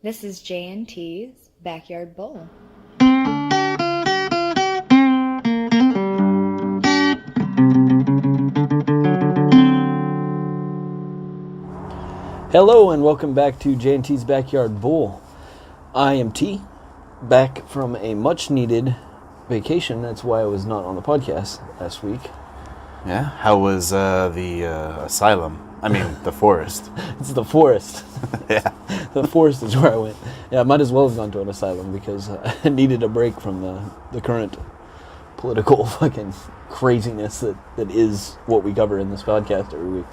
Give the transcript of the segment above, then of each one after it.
This is J&T's Backyard Bowl. Hello and welcome back to J&T's Backyard Bowl. I am T, back from a much-needed vacation. That's why I was not on the podcast last week. Yeah, how was the asylum? I mean, the forest. It's the forest. Yeah. The forest is where I went. Yeah, I might as well have gone to an asylum because I needed a break from the current political fucking craziness that is what we cover in this podcast every week.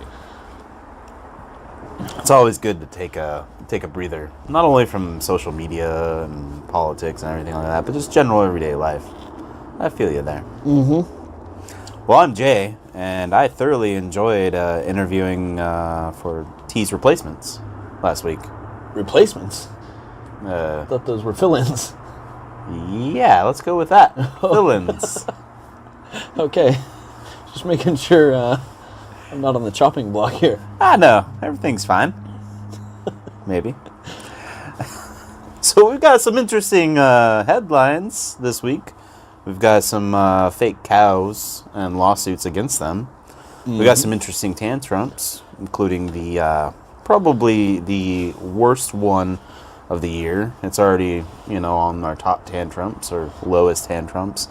It's always good to take a breather, not only from social media and politics and everything like that, but just general everyday life. I feel you there. Mm-hmm. Well, I'm Jay, and I thoroughly enjoyed interviewing for T's replacements last week. Replacements? I thought those were fill-ins. Yeah, let's go with that. Fill-ins. Okay. Just making sure I'm not on the chopping block here. No, everything's fine. Maybe. So we've got some interesting headlines this week. We've got some fake cows and lawsuits against them. Mm-hmm. We got some interesting tantrums, including the probably the worst one of the year. It's already, on our top tantrums or lowest tantrums.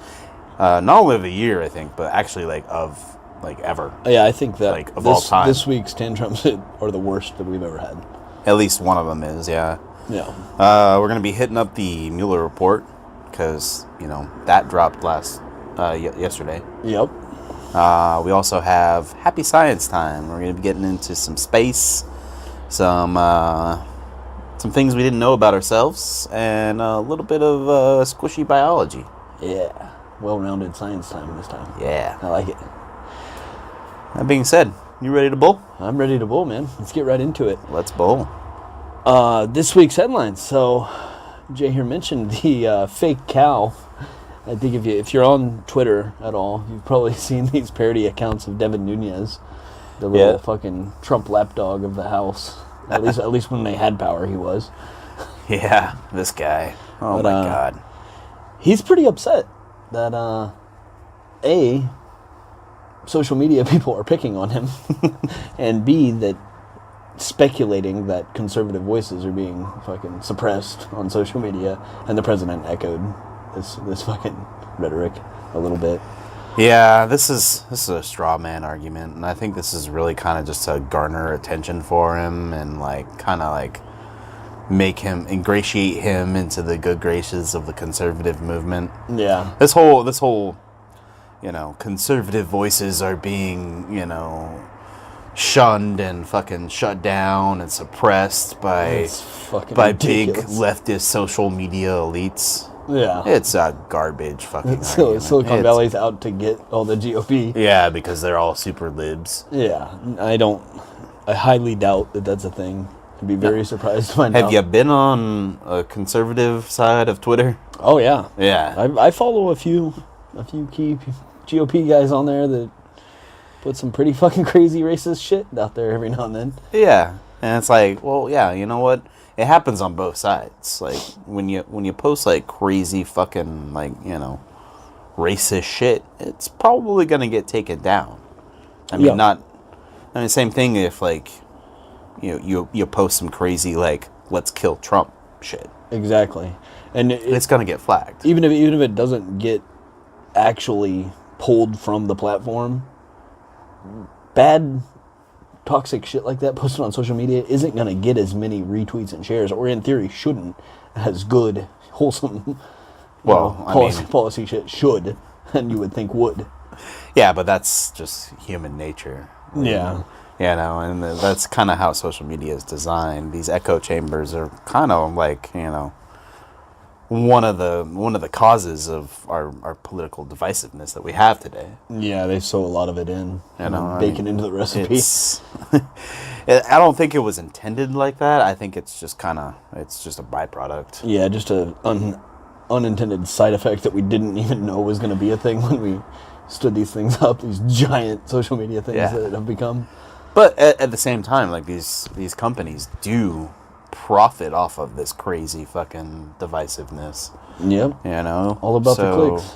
Not only of the year, I think, but actually ever. Yeah, I think that of all time. This week's tantrums are the worst that we've ever had. At least one of them is, yeah. Yeah. We're going to be hitting up the Mueller report because, that dropped yesterday. Yep. We also have Happy Science Time. We're going to be getting into some space, some things we didn't know about ourselves, and a little bit of squishy biology. Yeah. Well-rounded science time this time. Yeah. I like it. That being said, you ready to bowl? I'm ready to bowl, man. Let's get right into it. Let's bowl. This week's headlines. So, Jay here mentioned the fake cow. I think if you're on Twitter at all, you've probably seen these parody accounts of Devin Nunes, the little fucking Trump lapdog of the House. At least when they had power, he was. Yeah, this guy. Oh, my God. He's pretty upset that social media people are picking on him, and B, that speculating that conservative voices are being fucking suppressed on social media, and the president echoed this fucking rhetoric a little bit. Yeah, this is a straw man argument, and I think this is really kind of just to garner attention for him and make him ingratiate him into the good graces of the conservative movement. Yeah, this whole conservative voices are being shunned and fucking shut down and suppressed by big leftist social media elites. Yeah, it's a garbage fucking argument. Silicon Valley's out to get all the GOP. Yeah, because they're all super libs. Yeah, I highly doubt that that's a thing. I'd be very surprised to find out. Have you been on a conservative side of Twitter? Oh yeah. Yeah. I follow a few key GOP guys on there that put some pretty fucking crazy racist shit out there every now and then. Yeah. And it's like, well, yeah, you know what? It happens on both sides. Like when you post crazy fucking racist shit, it's probably gonna get taken down. I mean, same thing if you post some crazy let's kill Trump shit. Exactly. And it's gonna get flagged. Even if it doesn't get actually pulled from the platform, bad toxic shit like that posted on social media isn't going to get as many retweets and shares, or in theory shouldn't, as good, wholesome policy shit should, and you would think would. Yeah, but that's just human nature. Yeah. And that's kind of how social media is designed. These echo chambers are kind of one of the causes of our political divisiveness that we have today. Yeah, they sew a lot of it in, bacon into the recipe. I don't think it was intended like that. I think it's just a byproduct. Yeah, just an unintended side effect that we didn't even know was going to be a thing when we stood these things up. These giant social media things that have become. But at the same time, these companies do profit off of this crazy fucking divisiveness. Yep. You know, All about the clicks.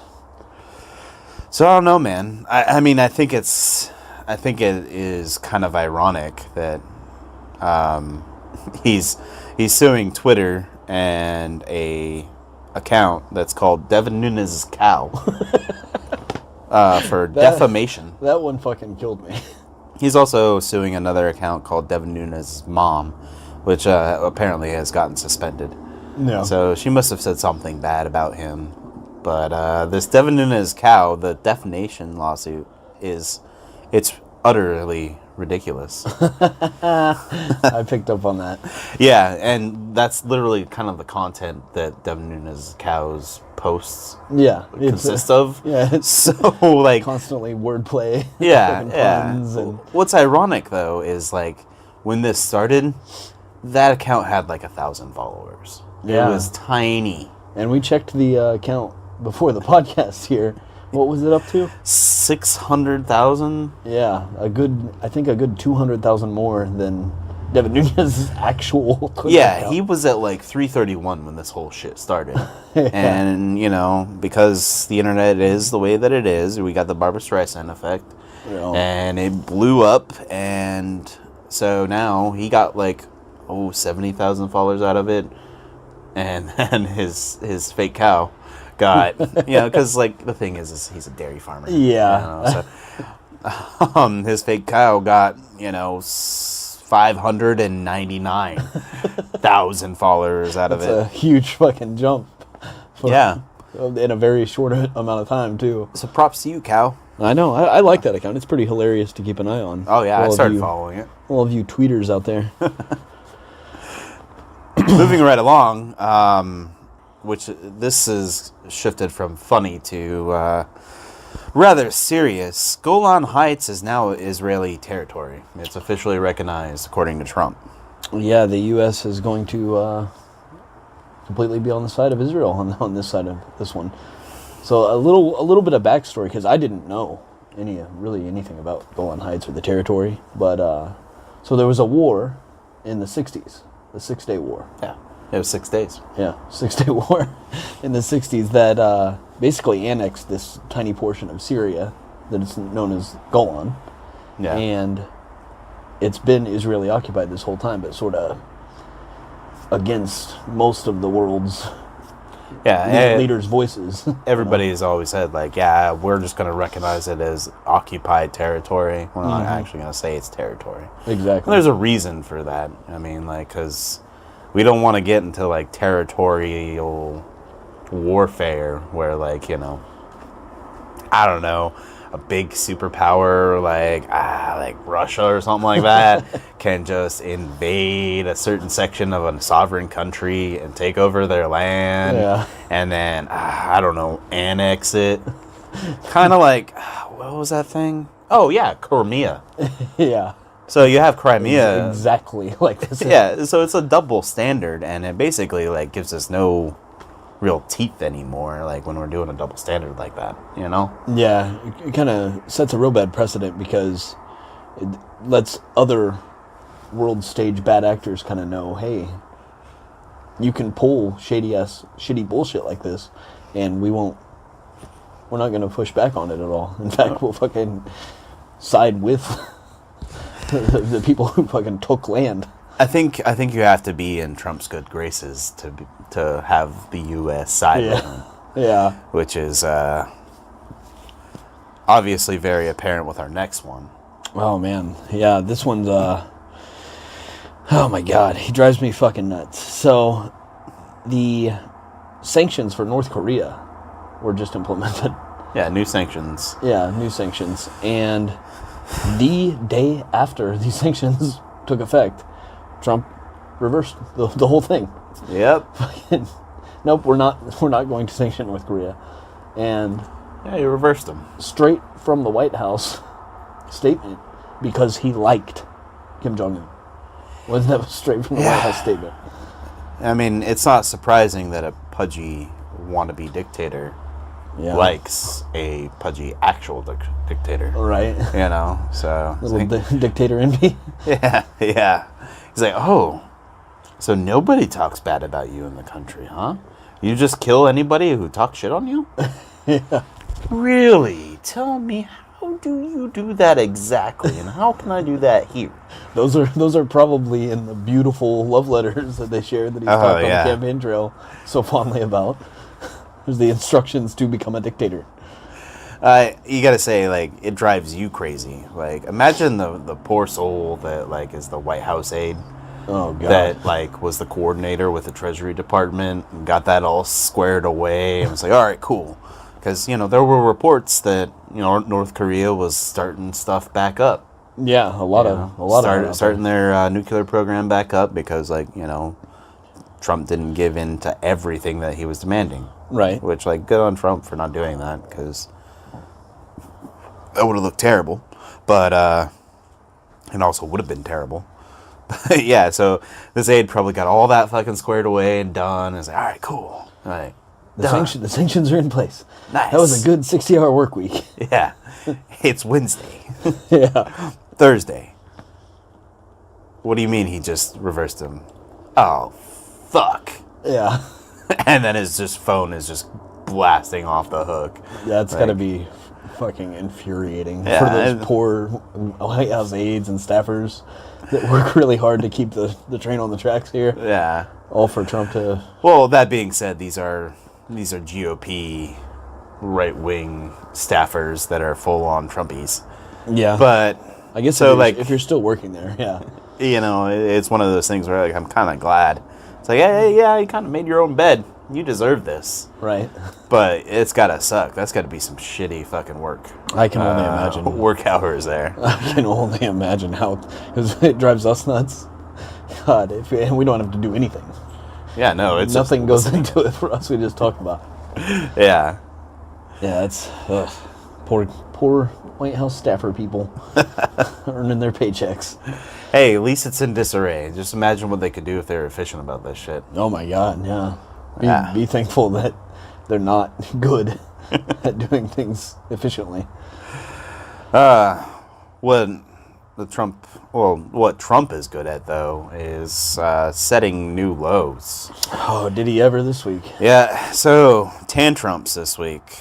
So I don't know, man. I mean, I think it is kind of ironic that he's suing Twitter and a account that's called Devin Nunes' cow for defamation. That one fucking killed me. He's also suing another account called Devin Nunes' mom, which apparently has gotten suspended. No. So she must have said something bad about him. But this Devin Nunes cow, the defamation lawsuit, it's utterly ridiculous. I picked up on that. Yeah, and that's literally kind of the content that Devin Nunes cow's posts consist of. Yeah, it's so like constantly wordplay. Yeah, puns and what's ironic though is like when this started, that account had like 1,000 followers. Yeah. It was tiny. And we checked the account before the podcast here. What was it up to? 600,000. Yeah, I think a good 200,000 more than Devin Nunes' actual Twitter account. He was at like 331 when this whole shit started. And, you know, because the internet is the way that it is, we got the Barbra Streisand effect. Yeah. And it blew up, and so now he got like 70,000 followers out of it, and then his fake cow got because like the thing is he's a dairy farmer. Yeah. So his fake cow got 599,000 followers out of it. That's a huge fucking jump. In a very short amount of time too. So props to you, cow. I know. I like that account. It's pretty hilarious to keep an eye on. Oh yeah, I started following it. All of you tweeters out there. Moving right along, which this is shifted from funny to rather serious. Golan Heights is now Israeli territory. It's officially recognized, according to Trump. Yeah, the U.S. is going to completely be on the side of Israel on this side of this one. So a little bit of backstory, because I didn't know anything about Golan Heights or the territory. But so there was a war in the 60s, the 6-Day War. Yeah, it was 6 days. Yeah, 6-Day War in the 60s that basically annexed this tiny portion of Syria that is known as Golan. Yeah. And it's been Israeli occupied this whole time, but sort of against most of the world's leaders' voices. Everybody has always said, like, yeah, we're just going to recognize it as occupied territory. We're not actually going to say it's territory. Exactly. And there's a reason for that. I mean, like, because we don't want to get into, like, territorial warfare where, like, I don't know, a big superpower like Russia or something like that can just invade a certain section of a sovereign country and take over their land, and then I don't know, annex it. Kind of like what was that thing? Oh yeah, Crimea. Yeah. So you have Crimea exactly like this. Yeah. So it's a double standard, and it basically like gives us no real teeth anymore, like when we're doing a double standard like that, Yeah, it kind of sets a real bad precedent because it lets other world stage bad actors kind of know, hey, you can pull shitty bullshit like this, and we're not going to push back on it at all. In fact, we'll fucking side with the people who fucking took land. I think you have to be in Trump's good graces to have the U.S. side with him. Yeah. Which is obviously very apparent with our next one. Oh, man. Yeah, this one's, oh, my God. He drives me fucking nuts. So, the sanctions for North Korea were just implemented. Yeah, new sanctions. Yeah, new sanctions. And the day after these sanctions took effect, Trump reversed the whole thing. Yep. Nope, we're not going to sanction North Korea. And yeah, he reversed them. Straight from the White House statement, because he liked Kim Jong-un. Wasn't that straight from the White House statement? I mean, it's not surprising that a pudgy wannabe dictator likes a pudgy actual dictator. Right. So... Little dictator envy. Yeah. He's like, oh, So nobody talks bad about you in the country, huh? You just kill anybody who talks shit on you? Yeah. Really? Tell me, how do you do that exactly? And how can I do that here? Those are probably in the beautiful love letters that they shared that he's talked on the campaign trail so fondly about. There's the instructions to become a dictator. You gotta say, like, it drives you crazy. Like, imagine the poor soul that, like, is the White House aide. Oh, God. That, like, was the coordinator with the Treasury Department and got that all squared away. And was like, all right, cool. Because, you know, there were reports that, you know, North Korea was starting stuff back up. Yeah, a lot of starting their nuclear program back up because, like, you know, Trump didn't give in to everything that he was demanding. Right. Which, like, good on Trump for not doing that, because that would have looked terrible. But, and also would have been terrible. But, yeah, so this aide probably got all that fucking squared away and done. And was like, all right, cool. All right. The sanctions are in place. Nice. That was a good 60-hour work week. Yeah. It's Wednesday. Yeah. Thursday. What do you mean he just reversed him? Oh, fuck. Yeah. And then his phone is just blasting off the hook. That's like, got to be fucking infuriating yeah, for those poor White House aides and staffers that work really hard to keep the train on the tracks here. Yeah. All for Trump to... Well, that being said, these are GOP right-wing staffers that are full-on Trumpies. Yeah. But I guess so, if you're still working there, yeah. You know, it's one of those things where, like, I'm kind of glad. It's like, yeah, you kind of made your own bed. You deserve this. Right. But it's got to suck. That's got to be some shitty fucking work. I can only imagine. Work hours there. I can only imagine how... Because it drives us nuts. God, and we don't have to do anything. Yeah, no, it's... Nothing goes into it for us. We just talk about it. Yeah. Yeah, it's... Poor White House staffer people earning their paychecks. Hey, at least it's in disarray. Just imagine what they could do if they were efficient about this shit. Oh my God, yeah. Be thankful that they're not good at doing things efficiently. What Trump is good at, though, is setting new lows. Oh, did he ever this week? Yeah, so tantrums this week.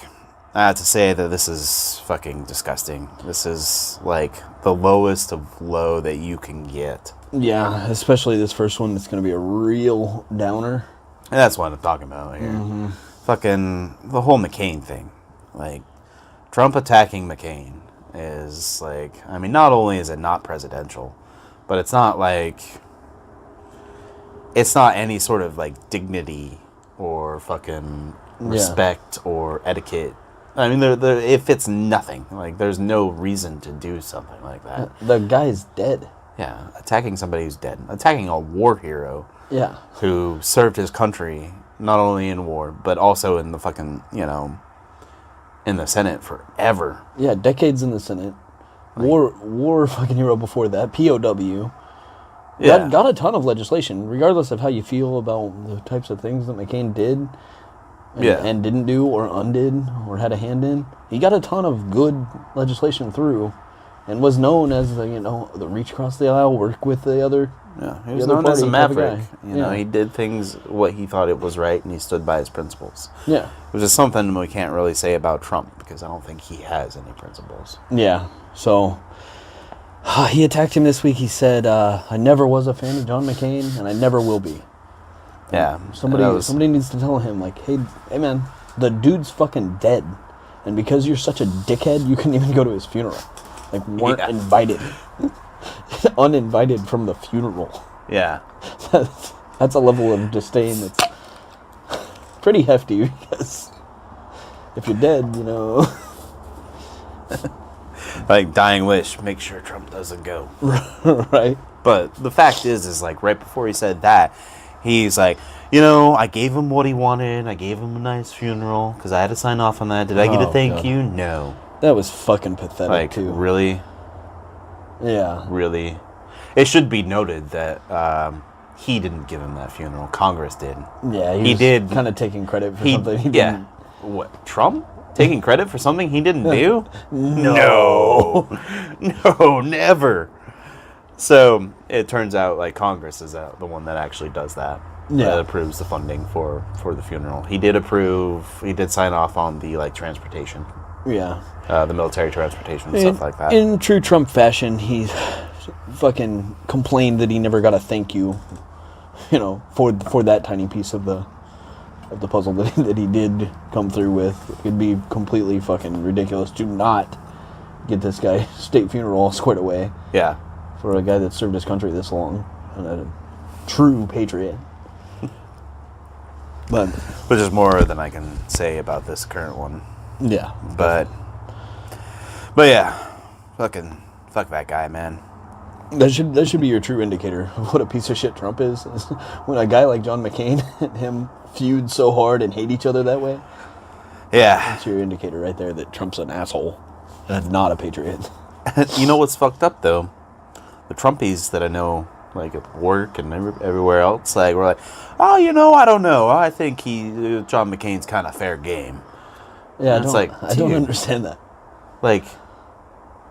I have to say that this is fucking disgusting. This is, like, the lowest of low that you can get. Yeah, especially this first one. It's going to be a real downer. And that's what I'm talking about here. Mm-hmm. Fucking the whole McCain thing. Like, Trump attacking McCain is, like, I mean, not only is it not presidential, but it's not, like, it's not any sort of, like, dignity or fucking respect or etiquette. I mean, it fits nothing. Like, there's no reason to do something like that. The guy is dead. Yeah, attacking somebody who's dead. Attacking a war hero. Yeah. Who served his country, not only in war, but also in the fucking, you know, in the Senate forever. Yeah, decades in the Senate. War fucking hero before that. POW. Yeah. Got a ton of legislation, regardless of how you feel about the types of things that McCain did. And didn't do or undid or had a hand in. He got a ton of good legislation through and was known as the reach across the aisle, work with the other. Yeah, he was known as a maverick. You know, he did things what he thought it was right, and he stood by his principles. Yeah. Which is something we can't really say about Trump, because I don't think he has any principles. Yeah. So he attacked him this week. He said, I never was a fan of John McCain, and I never will be. Yeah. Somebody needs to tell him, like, hey man, the dude's fucking dead. And because you're such a dickhead, you couldn't even go to his funeral. Like, weren't invited. Uninvited from the funeral. Yeah. That's a level of disdain that's pretty hefty, because if you're dead, Like, dying wish, make sure Trump doesn't go. Right. But the fact is like, right before he said that, he's like, I gave him what he wanted. I gave him a nice funeral because I had to sign off on that. Did I get a thank you? No. That was fucking pathetic, like, too. Really? Yeah. Really? It should be noted that he didn't give him that funeral. Congress did. Yeah, he did. Kind of taking credit for something he didn't. What? Trump? Taking credit for something he didn't do? No. No, never. So it turns out like Congress is the one that actually does that. Yeah. That approves the funding for the funeral. He did sign off on the like transportation, Yeah. the military transportation and stuff like that. In true Trump fashion, he fucking complained that he never got a thank you, for that tiny piece of the puzzle that he did come through with. It'd be completely fucking ridiculous to not get this guy state funeral all squared away Yeah. for a guy that served his country this long and a true patriot. But Which is more than I can say about this current one. yeah, But yeah, fuck that guy, man. that should be your true indicator of what a piece of shit Trump is when a guy like John McCain and him feud so hard and hate each other that way. Yeah. That's your indicator right there that Trump's an asshole and not a patriot. You know what's fucked up though? The Trumpies that I know, like at work and everywhere else, like we're like, oh, I don't know. I think John McCain's kind of fair game. Yeah, And I don't understand that. Like,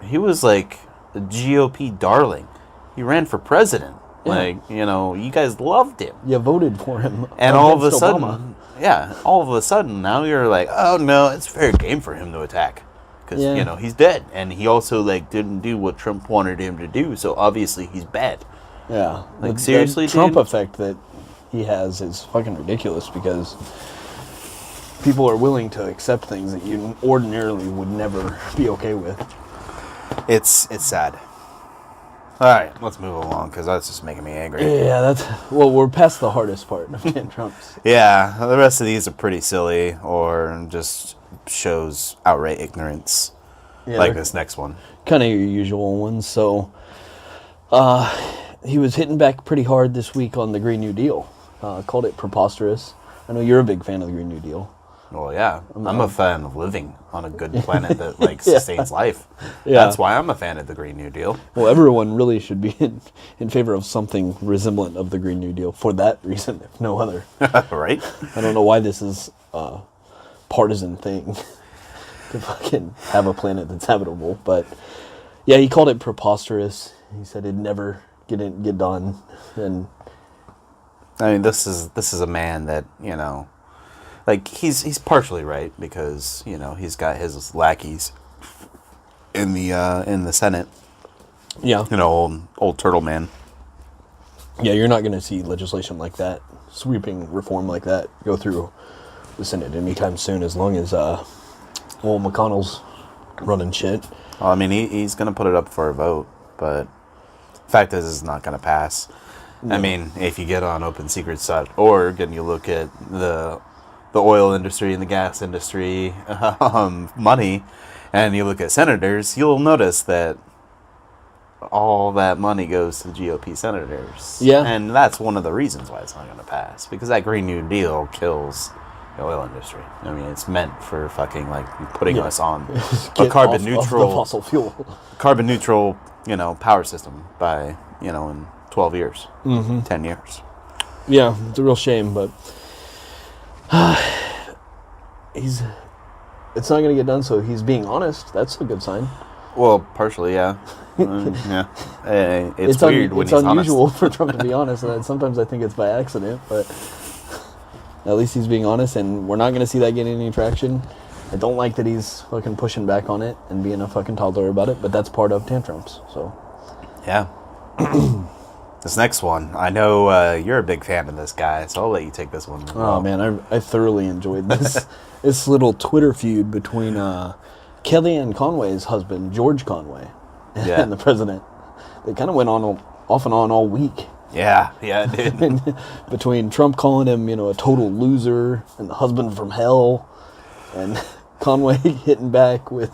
he was like a GOP darling. He ran for president. Yeah. Like, you guys loved him. You voted for him, And all of a against sudden, Obama. now you're like, oh no, it's fair game for him to attack. Because, Yeah. he's dead. And he also, like, didn't do what Trump wanted him to do. So obviously he's bad. Yeah, Like, the seriously, Trump dude? effect that he has is fucking ridiculous because people are willing to accept things that you ordinarily would never be okay with. It's sad. All right, let's move along because that's just making me angry. Yeah, we're past the hardest part of getting Trump's. Yeah, the rest of these are pretty silly or just shows outright ignorance. Yeah, Like they're this next one. kind of your usual ones. So, he was hitting back pretty hard this week on the Green New Deal. Called it preposterous. I know you're a big fan of the Green New Deal. Well, yeah, I'm a fan of living on a good planet that like Yeah. sustains life. Yeah. That's why I'm a fan of the Green New Deal. Well, everyone really should be in favor of something resemblant of the Green New Deal for that reason, if no other. Right? I don't know why this is a partisan thing to fucking have a planet that's habitable, but yeah, he called it preposterous. He said it'd never get done, and I mean, this is a man that like he's partially right because he's got his lackeys in the Senate. yeah, Old turtle man. yeah, you're not going to see legislation like that, sweeping reform like that, go through the Senate anytime soon, as long as McConnell's running shit. Well, I mean, he's going to put it up for a vote, but the fact is, it's not going to pass. I mean, if you get on OpenSecrets.org and you look at the oil industry and the gas industry money, and you look at senators, you'll notice that all that money goes to the GOP senators. Yeah. And that's one of the reasons why it's not going to pass, because that Green New Deal kills the oil industry. I mean, it's meant for fucking like putting us on a Get carbon off neutral the fossil fuel. carbon neutral, power system by, in 12 years, 10 years. Yeah, it's a real shame, but it's not going to get done, so he's being honest. That's a good sign. Well, partially, yeah. Yeah. It's weird when it's he's unusual honest. for Trump to be honest, and sometimes I think it's by accident, but at least he's being honest, and we're not going to see that get any traction. I don't like that he's fucking pushing back on it and being a fucking toddler about it, but that's part of tantrums, so. Yeah. This next one, I know you're a big fan of this guy, so I'll let you take this one. Oh man, I thoroughly enjoyed this this little Twitter feud between Kellyanne Conway's husband, George Conway, Yeah. and the president. They kind of went on off and on all week. Yeah, it did. And between Trump calling him, a total loser and the husband from hell, and Conway hitting back with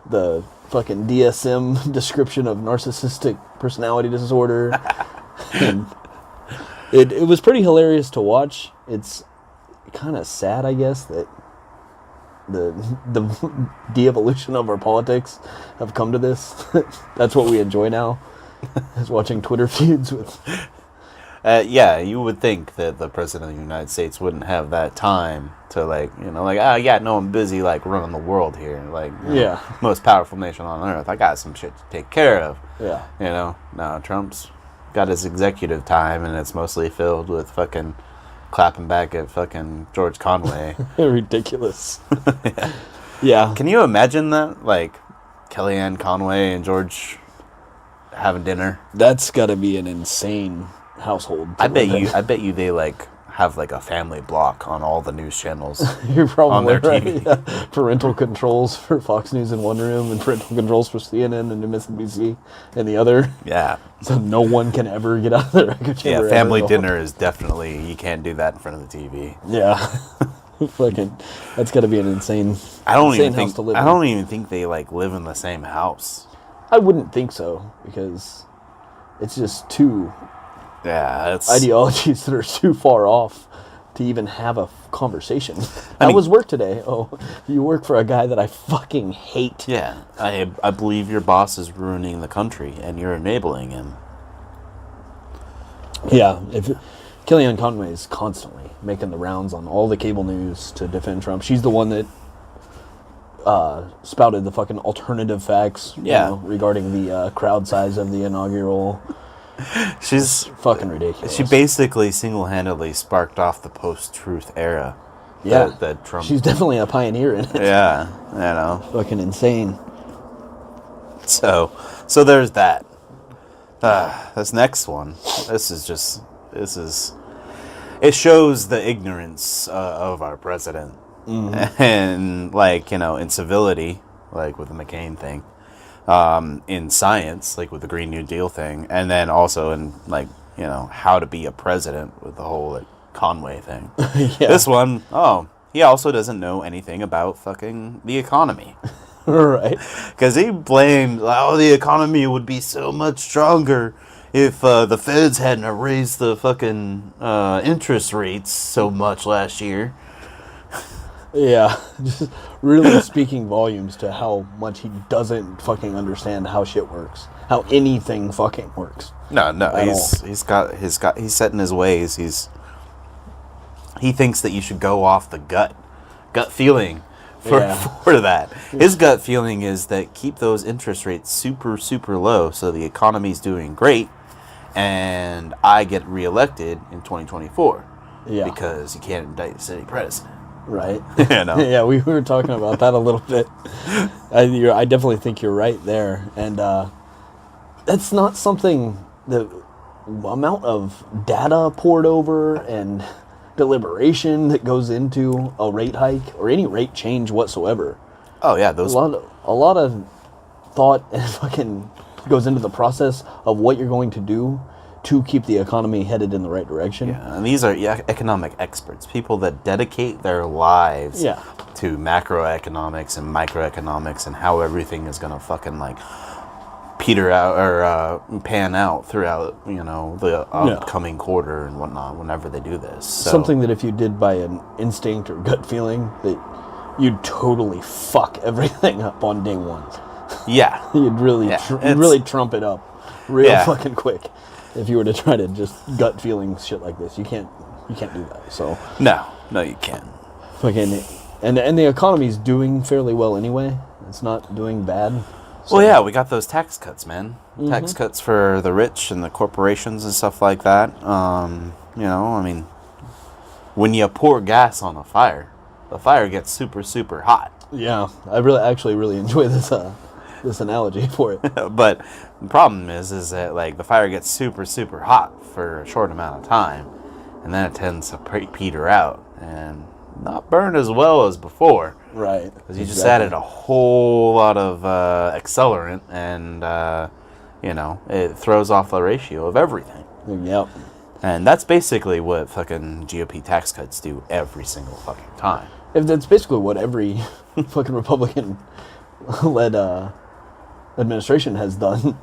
the fucking DSM description of narcissistic personality disorder. And it was pretty hilarious to watch. It's kind of sad, I guess, that the de-evolution of our politics have come to this. That's what we enjoy now, is watching Twitter feuds with. Yeah, you would think that the president of the United States wouldn't have that time to no, I'm busy running the world here, Yeah. most powerful nation on earth. I got some shit to take care of. Yeah. No, Trump's got his executive time, and it's mostly filled with fucking clapping back at fucking George Conway. Ridiculous. Yeah. Can you imagine that, Kellyanne Conway and George having dinner? That's got to be an insane household. I bet you they have a family block on all the news channels. You're probably on their right. TV. Yeah. Parental controls for Fox News and One Room, and parental controls for CNN and MSNBC and the other. Yeah. So no one can ever get out of their echo chamber. Yeah, family dinner is definitely, you can't do that in front of the TV. Yeah. Fucking, that's got to be an insane. I don't insane even house think to live I in. don't even think they live in the same house. I wouldn't think so, because it's just two Yeah, it's ideologies that are too far off to even have a conversation. I How mean- was work today? Oh, you work for a guy that I fucking hate. Yeah, I believe your boss is ruining the country and you're enabling him. Yeah, if Kellyanne Conway is constantly making the rounds on all the cable news to defend Trump. She's the one that spouted the fucking alternative facts regarding the crowd size of the inaugural. She's Fucking ridiculous. She basically single-handedly sparked off the post-truth era. Yeah. That Trump. She's definitely a pioneer in it. Yeah, Fucking insane. So there's that. This next one. It shows the ignorance of our president, and incivility, with the McCain thing, in science, with the Green New Deal thing, and then also in how to be a president with the whole Conway thing. Yeah. This one, he also doesn't know anything about fucking the economy. Right. Because he blamed, the economy would be so much stronger if the feds hadn't raised the fucking interest rates so much last year. Yeah. Just really speaking volumes to how much he doesn't fucking understand how shit works. How anything fucking works. No, At he's set in his ways. He thinks that you should go off the gut feeling for that. His gut feeling is that keep those interest rates super, super low so the economy's doing great and I get reelected in 2024. Yeah. Because you can't indict the city president. Right. Yeah, we were talking about that a little bit. I definitely think you're right there. And that's not something, the amount of data poured over and deliberation that goes into a rate hike or any rate change whatsoever. Oh yeah, A lot of thought and fucking goes into the process of what you're going to do to keep the economy headed in the right direction. Yeah, and these are economic experts, people that dedicate their lives to macroeconomics and microeconomics and how everything is going to fucking peter out or pan out throughout the upcoming quarter and whatnot whenever they do this. So, Something that if you did by an instinct or gut feeling, that you'd totally fuck everything up on day one. Yeah. You'd really really trump it up real fucking quick if you were to try to just gut feeling shit like this. You can't do that. So No, you can't. fucking and the economy's doing fairly well anyway. It's not doing bad. So, Well, yeah, we got those tax cuts, man. Tax cuts for the rich and the corporations and stuff like that. When you pour gas on a fire, the fire gets super, super hot. yeah, I really enjoy this analogy for it. But the problem is that the fire gets super, super hot for a short amount of time, and then it tends to peter out and not burn as well as before. Right. Because you just added a whole lot of accelerant, and it throws off the ratio of everything. Yep. And that's basically what fucking GOP tax cuts do every single fucking time. If that's basically what every fucking Republican-led administration has done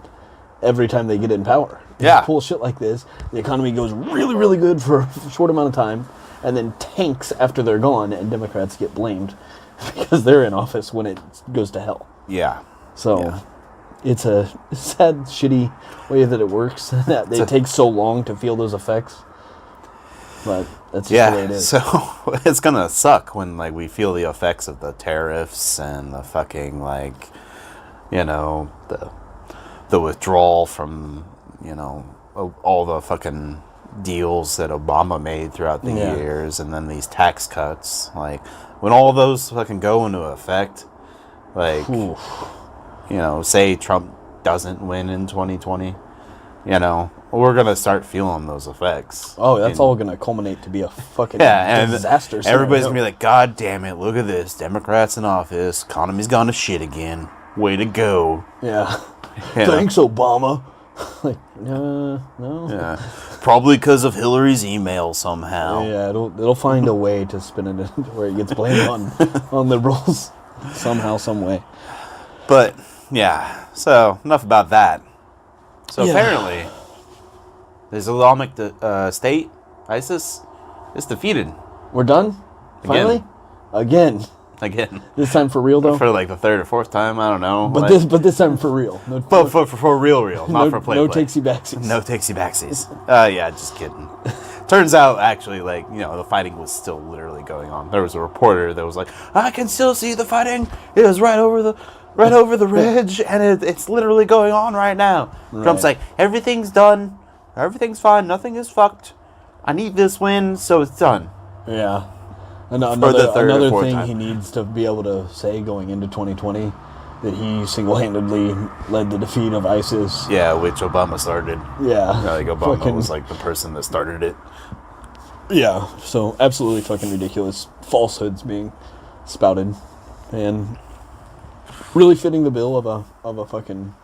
every time they get in power. Yeah. Pull shit like this. The economy goes really, really good for a short amount of time, and then tanks after they're gone, and Democrats get blamed because they're in office when it goes to hell. Yeah. So, Yeah. it's a sad, shitty way that it works. That it takes so long to feel those effects. But that's just the way it is. So it's gonna suck when like we feel the effects of the tariffs and the fucking like, you know, the withdrawal from, you know, all the fucking deals that Obama made throughout the years, and then these tax cuts. Like when all those fucking go into effect, like you know, say Trump doesn't win in 2020, you know, we're gonna start feeling those effects. Oh, that's all gonna culminate to be a fucking disaster. Everybody's gonna be like, God damn it, look at this. Democrats in office, economy's gone to shit again. Way to go. Yeah. Thanks, Obama. Like, no. Yeah. Probably because of Hillary's email somehow. Yeah, it'll find a way to spin it where it gets blamed on liberals somehow, some way. But yeah, so enough about that. So apparently, the Islamic State, ISIS, is defeated. We're done? Finally? Again. This time for real, though? For like the third or fourth time, I don't know. But this time for real. For real, not for play. No takesy-backsies. No takesy-backsies. Yeah, just kidding. Turns out, actually, like, you know, the fighting was still literally going on. There was a reporter that was like, I can still see the fighting. It is right over the ridge, and it's literally going on right now. Right. Trump's like, everything's done. Everything's fine. Nothing is fucked. I need this win, so it's done. Yeah. Another thing he needs to be able to say going into 2020 that he single-handedly led the defeat of ISIS. Yeah, which Obama started. Yeah. Like Obama was like the person that started it. Yeah, so absolutely fucking ridiculous falsehoods being spouted, and really fitting the bill of a fucking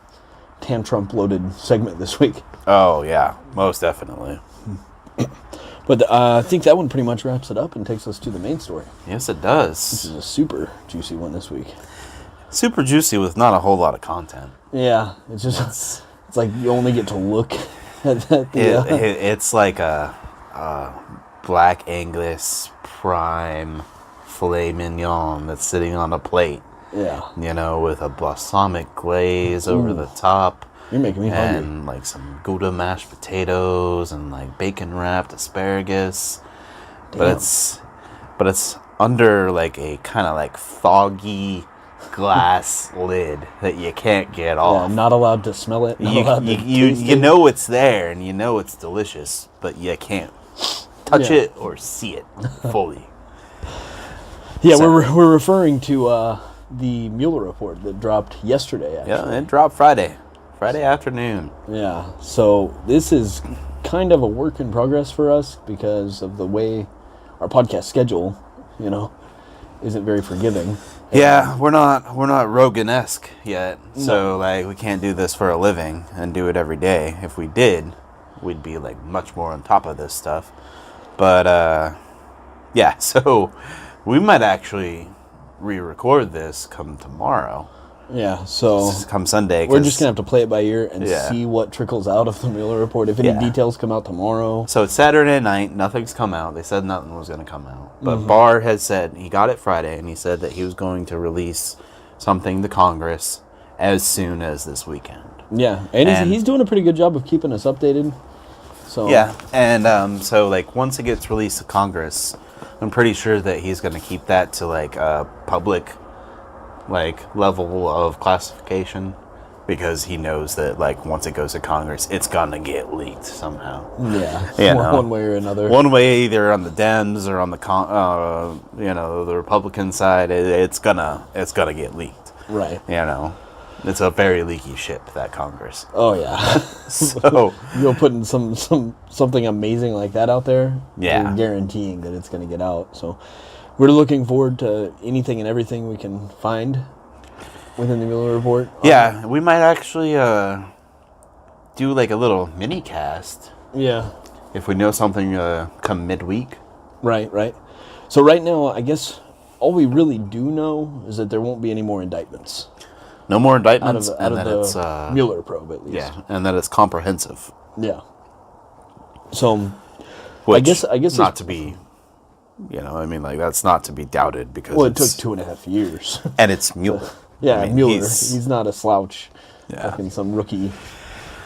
tantrum-loaded segment this week. Oh yeah, most definitely. But I think that one pretty much wraps it up and takes us to the main story. Yes, it does. This is a super juicy one this week. Super juicy with not a whole lot of content. Yeah, it's just it's like you only get to look at that. It's like a Black Angus prime filet mignon that's sitting on a plate. Yeah. You know, with a balsamic glaze over the top. You're making me hungry. And like some Gouda mashed potatoes and like bacon wrapped asparagus. Damn. But it's under like a kind of like foggy glass lid that you can't get off. Yeah, not allowed to smell it. You know it's there and you know it's delicious, but you can't touch it or see it fully. Yeah, so, we're referring to the Mueller report that dropped yesterday. Actually. Yeah, it dropped Friday afternoon. Yeah, so this is kind of a work in progress for us because of the way our podcast schedule, you know, isn't very forgiving. Yeah, we're not Rogan-esque yet, so like we can't do this for a living and do it every day. If we did, we'd be like much more on top of this stuff. But yeah, so we might actually re-record this come tomorrow. Yeah, so come Sunday. We're just going to have to play it by ear and see what trickles out of the Mueller report. If any details come out tomorrow. So it's Saturday night. Nothing's come out. They said nothing was going to come out. But Barr has said he got it Friday, and he said that he was going to release something to Congress as soon as this weekend. Yeah, and he's doing a pretty good job of keeping us updated. So yeah, and so like once it gets released to Congress, I'm pretty sure that he's going to keep that to like a public like level of classification, because he knows that like once it goes to Congress, it's gonna get leaked somehow. Yeah, one way or another. One way, either on the Dems or on the the Republican side, it's gonna get leaked. Right. You know, it's a very leaky ship, that Congress. Oh yeah. So you go putting something amazing like that out there. Yeah. You're guaranteeing that it's gonna get out. So we're looking forward to anything and everything we can find within the Mueller report. Yeah, we might actually do like a little mini cast. Yeah. If we know something come midweek. Right. So right now, I guess all we really do know is that there won't be any more indictments. No more indictments, out of the Mueller probe, at least. Yeah, and that it's comprehensive. Yeah. So, Which, I guess not to be. You know, I mean, like, that's not to be doubted because it took 2.5 years. And it's Mueller. Yeah, I mean, Mueller. He's not a slouch. fucking some rookie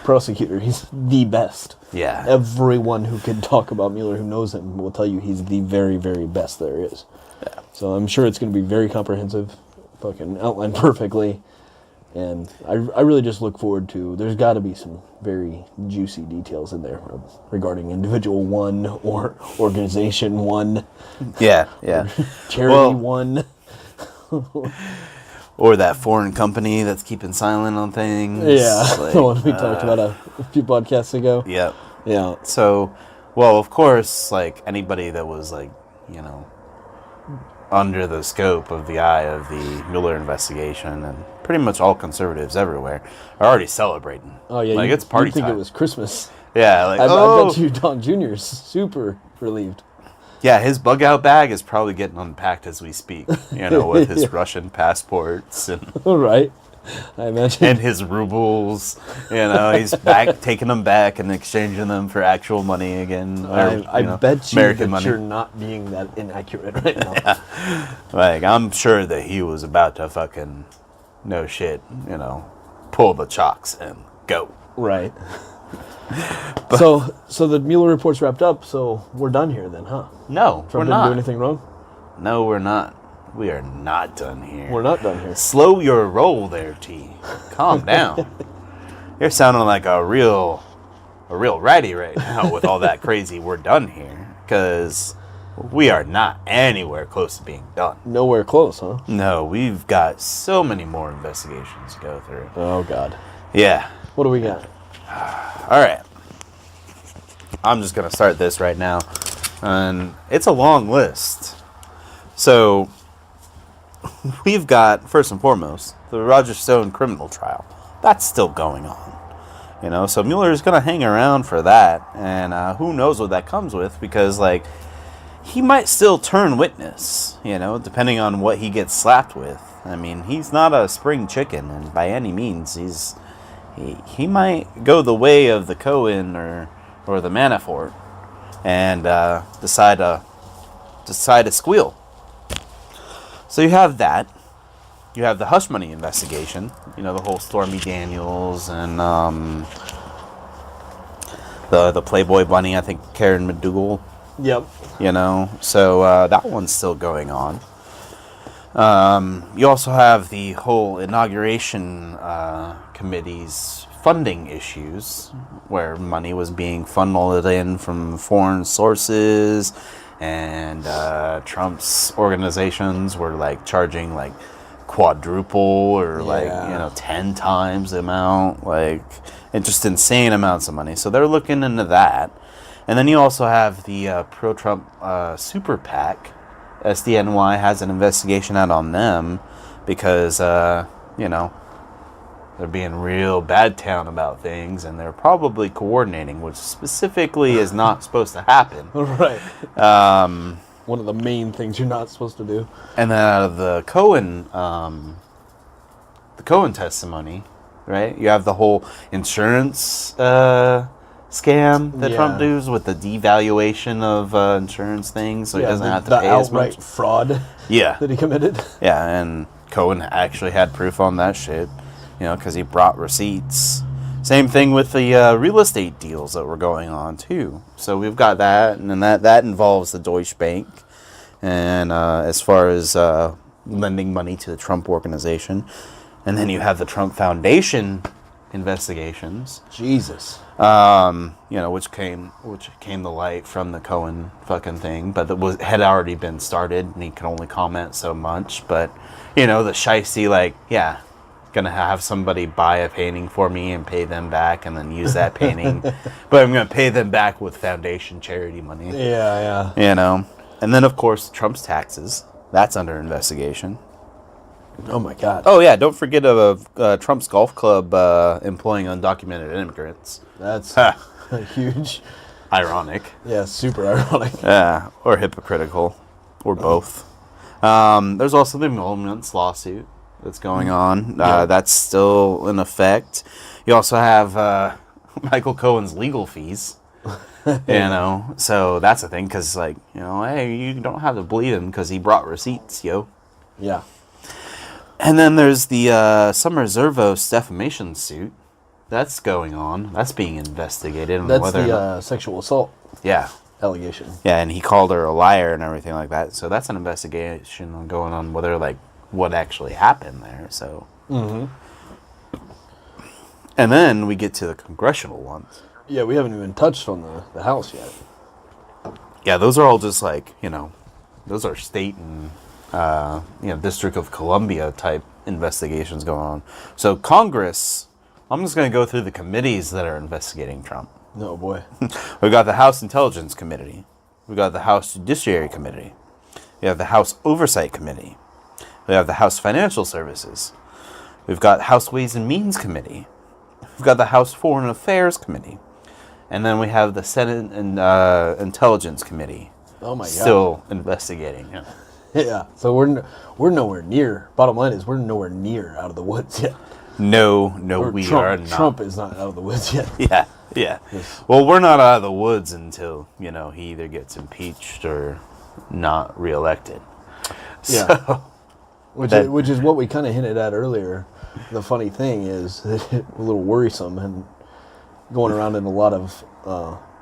prosecutor. He's the best. Yeah. Everyone who can talk about Mueller who knows him will tell you he's the very, very best there is. Yeah. So I'm sure it's going to be very comprehensive, fucking outlined perfectly. And I really just look forward to, there's got to be some very juicy details in there regarding individual one or organization one. Yeah. Charity one. Or that foreign company that's keeping silent on things. Yeah, the one we talked about a few podcasts ago. Yep. Yeah. So, well, of course, like anybody that was like, under the scope of the eye of the Mueller investigation, and pretty much all conservatives everywhere are already celebrating. Oh yeah, like it's party you'd think time. It was Christmas. Yeah, like I bet you Don Jr.'s super relieved. Yeah, his bug out bag is probably getting unpacked as we speak. With his Russian passports and All right, I imagine. and his rubles. He's back taking them back and exchanging them for actual money again. I bet you American that money. you're not being that inaccurate right now. Like, I'm sure that he was about to fucking, no shit, pull the chocks and go. Right. So the Mueller report's wrapped up, so we're done here then, huh? No, Trump we're didn't not. do anything wrong? No, we're not. We are not done here. We're not done here. Slow your roll there, T. Calm down. You're sounding like a real ratty right now with all that crazy we're done here. Because we are not anywhere close to being done. Nowhere close, huh? No, we've got so many more investigations to go through. Oh, God. Yeah. What do we got? All right. I'm just going to start this right now. And it's a long list. So, we've got, first and foremost, the Roger Stone criminal trial. That's still going on. So Mueller's going to hang around for that. And who knows what that comes with, because, he might still turn witness, depending on what he gets slapped with. I mean, he's not a spring chicken, and by any means, he might go the way of the Cohen or the Manafort and decide to squeal. So you have that. You have the hush money investigation. The whole Stormy Daniels and the Playboy Bunny. I think Karen McDougal. Yep. So that one's still going on. You also have the whole inauguration committee's funding issues, where money was being funneled in from foreign sources, and Trump's organizations were charging quadruple or 10 times the amount, just insane amounts of money. So they're looking into that. And then you also have the pro-Trump super PAC. SDNY has an investigation out on them because, they're being real bad town about things, and they're probably coordinating, which specifically is not supposed to happen. Right. One of the main things you're not supposed to do. And then out of the Cohen testimony, right? You have the whole insurance scam that Trump does with the devaluation of insurance things, so he doesn't have to pay as much. The outright fraud that he committed. Yeah, and Cohen actually had proof on that shit, because he brought receipts. Same thing with the real estate deals that were going on, too. So we've got that, and then that involves the Deutsche Bank, and as far as lending money to the Trump organization. And then you have the Trump Foundation investigations. Jesus. Which came to light from the Cohen fucking thing, but had already been started, and he could only comment so much. But the shiesty, gonna have somebody buy a painting for me and pay them back, and then use that painting, but I'm gonna pay them back with foundation charity money. Yeah. And then of course Trump's taxes. That's under investigation. Oh my God. Oh yeah, don't forget of Trump's golf club employing undocumented immigrants. That's huge. Ironic. Yeah, super ironic. Yeah, or hypocritical, or both. There's also the emoluments lawsuit that's going on. That's still in effect. You also have Michael Cohen's legal fees. So that's a thing, because hey, you don't have to believe him because he brought receipts, yo. Yeah. And then there's the Summer Zervos defamation suit. That's going on. That's being investigated. That's the sexual assault yeah. allegation. Yeah, and he called her a liar and everything like that. So that's an investigation going on whether, like, what actually happened there. So. Mm-hmm. And then we get to the congressional ones. Yeah, we haven't even touched on the House yet. Yeah, those are all just like, those are state and, District of Columbia type investigations going on. So Congress, I'm just going to go through the committees that are investigating Trump. Oh, boy. We got the House Intelligence Committee. We got the House Judiciary Committee. We have the House Oversight Committee. We have the House Financial Services. We've got House Ways and Means Committee. We've got the House Foreign Affairs Committee. And then we have the Senate and Intelligence Committee. Oh, my God. Still investigating. Yeah. Yeah, so we're nowhere near. Bottom line is we're nowhere near out of the woods yet. No, we are not. Trump is not out of the woods yet. Yeah. Yes. Well, we're not out of the woods until, he either gets impeached or not reelected. Yeah. So, Which is what we kind of hinted at earlier. The funny thing is a little worrisome and going around in a lot of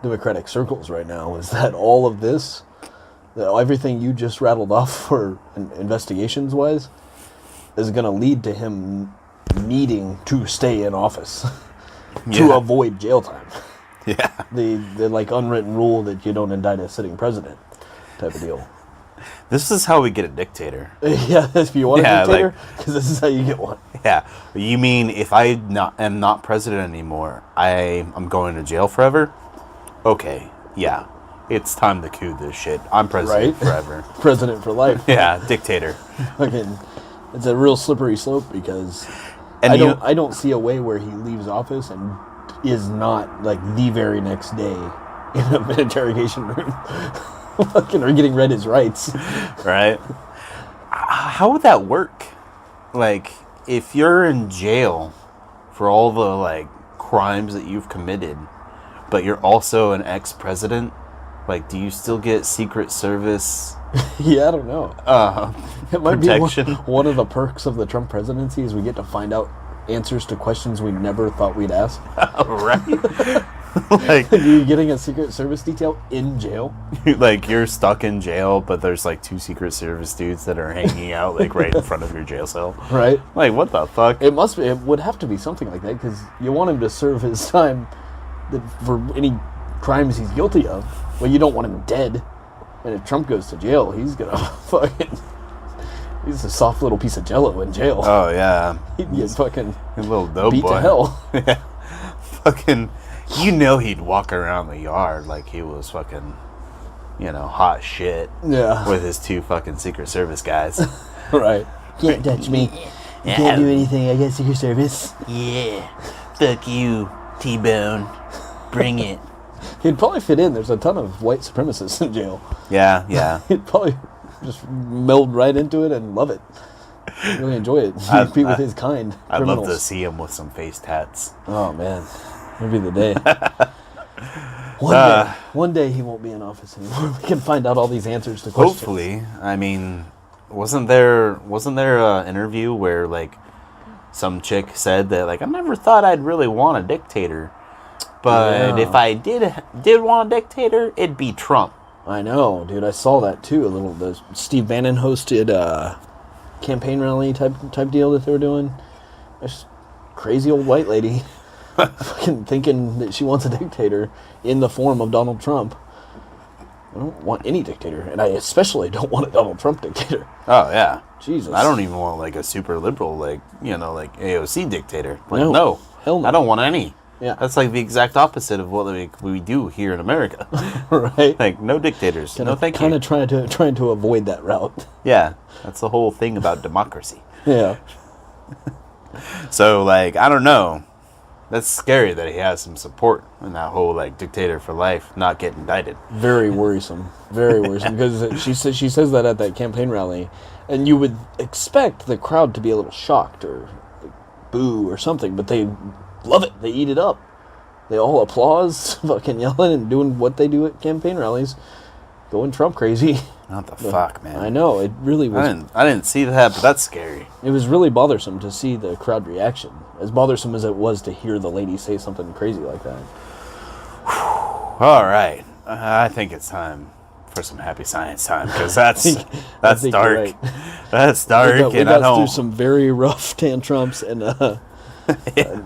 Democratic circles right now is that all of this, everything you just rattled off for investigations wise, is going to lead to him needing to stay in office to avoid jail time. Yeah. The like unwritten rule that you don't indict a sitting president type of deal. This is how we get a dictator. Yeah, if you want a dictator, because this is how you get one. Yeah. You mean if I am not president anymore, I'm going to jail forever? Okay. Yeah. It's time to coup this shit. I'm president forever. President for life. Yeah, dictator. Fucking, it's a real slippery slope because I don't see a way where he leaves office and is not like the very next day in an interrogation room. Fucking or getting read his rights. Right? How would that work? Like, if you're in jail for all the, like, crimes that you've committed, but you're also an ex-president, like, do you still get Secret Service? Yeah, I don't know. It might protection? be one of the perks of the Trump presidency is we get to find out answers to questions we never thought we'd ask. Right? Like, Are you getting a Secret Service detail in jail? Like, you're stuck in jail, but there's, like, 2 Secret Service dudes that are hanging out, like, right in front of your jail cell. Right. Like, what the fuck? It would have to be something like that, because you want him to serve his time for any crimes he's guilty of. Well, you don't want him dead. And if Trump goes to jail, he's gonna fucking... He's a soft little piece of jello in jail. Oh, yeah. He'd get fucking a little dope beat boy. to hell. Yeah. Fucking... he'd walk around the yard like he was fucking, hot shit. Yeah. With his 2 fucking Secret Service guys. Right. Can't touch me. You can't do anything. I got Secret Service. Yeah. Fuck you, T-Bone. Bring it. He'd probably fit in. There's a ton of white supremacists in jail. Yeah. He'd probably just meld right into it and love it. Really enjoy it. He'd be with his kind. I'd love to criminals. see him with some face tats. Oh, man. It'll be the day. One day he won't be in office anymore. We can find out all these answers to questions. Hopefully. I mean, wasn't there an interview where, like, some chick said that, like, I never thought I'd really want a dictator, but if I did want a dictator, it'd be Trump. I know, dude. I saw that too. The Steve Bannon hosted campaign rally type deal that they were doing. This crazy old white lady. Fucking thinking that she wants a dictator in the form of Donald Trump. I don't want any dictator, and I especially don't want a Donald Trump dictator. Oh, yeah. Jesus. I don't even want, like, a super liberal, like, like AOC dictator. Like, no. Hell no. I don't want any. Yeah. That's, like, the exact opposite of what we do here in America. Right. Like, no dictators. No, thank you. Kind of trying to avoid that route. Yeah. That's the whole thing about democracy. Yeah. So, like, I don't know. That's scary that he has some support in that whole, like, dictator for life, not get indicted. Very worrisome. Very worrisome. Because she says that at that campaign rally, and you would expect the crowd to be a little shocked or like, boo or something, but they love it. They eat it up. They all applause, fucking yelling and doing what they do at campaign rallies, going Trump crazy. What the fuck, man? I know, it really was. I didn't see that, but that's scary. It was really bothersome to see the crowd reaction. As bothersome as it was to hear the lady say something crazy like that. All right, I think it's time for some happy science time because that's think dark. you're right. That's dark, We and I got through don't. some very rough tantrums, and the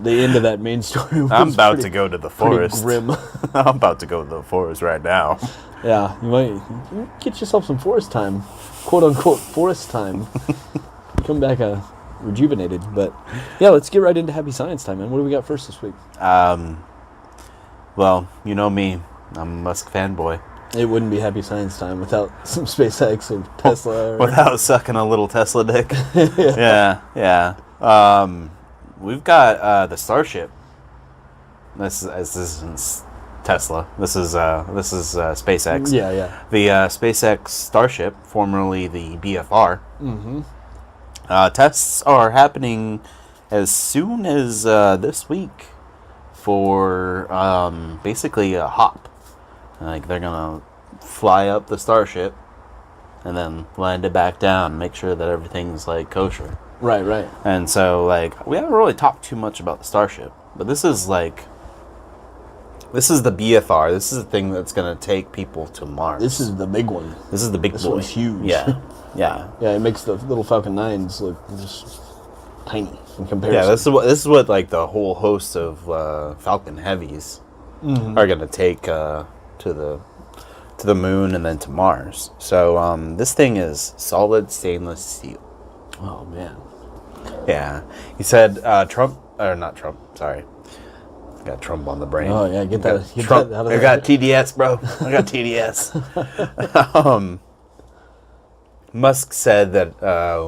end of that main story was I'm about pretty- to go to the pretty forest. grim. I'm about to go to the forest right now. Yeah, you might get yourself some forest time, quote unquote forest time. Come back rejuvenated, but yeah, let's get right into happy science time, man. What do we got first this week? Well, you know me, I'm a Musk fanboy. It wouldn't be happy science time without some SpaceX or Tesla. Or... Without sucking a little Tesla dick. Yeah. We've got the Starship. This isn't Tesla. This is SpaceX. Yeah. The SpaceX Starship, formerly the BFR. Mm-hmm. Tests are happening as soon as this week for basically a hop. Like they're gonna fly up the Starship and then land it back down, make sure that everything's like kosher. Right. And so like we haven't really talked too much about the Starship, but this is the BFR. This is the thing that's gonna take people to Mars. This is the big one. This is the big This boy. one's huge. Yeah. Yeah, it makes the little Falcon 9s look just tiny in comparison. Yeah, this is what like the whole host of Falcon Heavies are gonna take to the moon and then to Mars. So this thing is solid stainless steel. Oh man. Yeah, he said Trump or not Trump. Sorry, I got Trump on the brain. Oh yeah, get that Trump. out of I there. got TDS, bro. I got TDS. Musk said that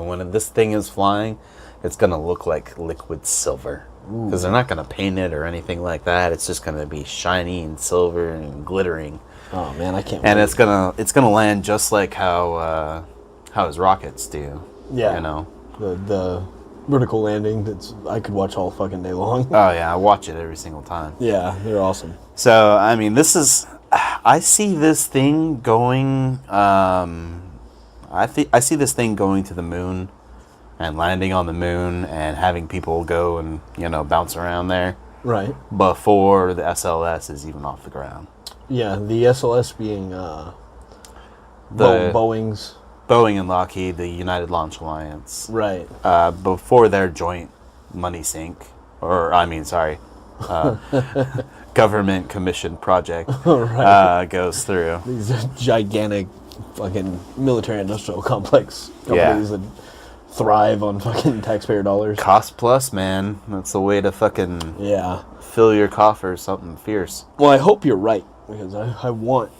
when this thing is flying, it's gonna look like liquid silver because they're not gonna paint it or anything like that. It's just gonna be shiny and silver and glittering. Oh man, I can't. And wait. it's gonna land just like how his rockets do. Yeah. You know. the vertical landing. I could watch all fucking day long. Oh yeah, I watch it every single time. Yeah, they're awesome. So I mean, I see this thing going. I see this thing going to the moon, and landing on the moon, and having people go and bounce around there Right. before the SLS is even off the ground. Yeah, the SLS being Boeing's. Boeing and Lockheed, the United Launch Alliance, Right. before their joint money sink, government commissioned project Right. goes through. These gigantic fucking military industrial complex companies that thrive on fucking taxpayer dollars. Cost plus, man. That's the way to fucking Yeah. fill your coffers something fierce. Well, I hope you're right, because I want,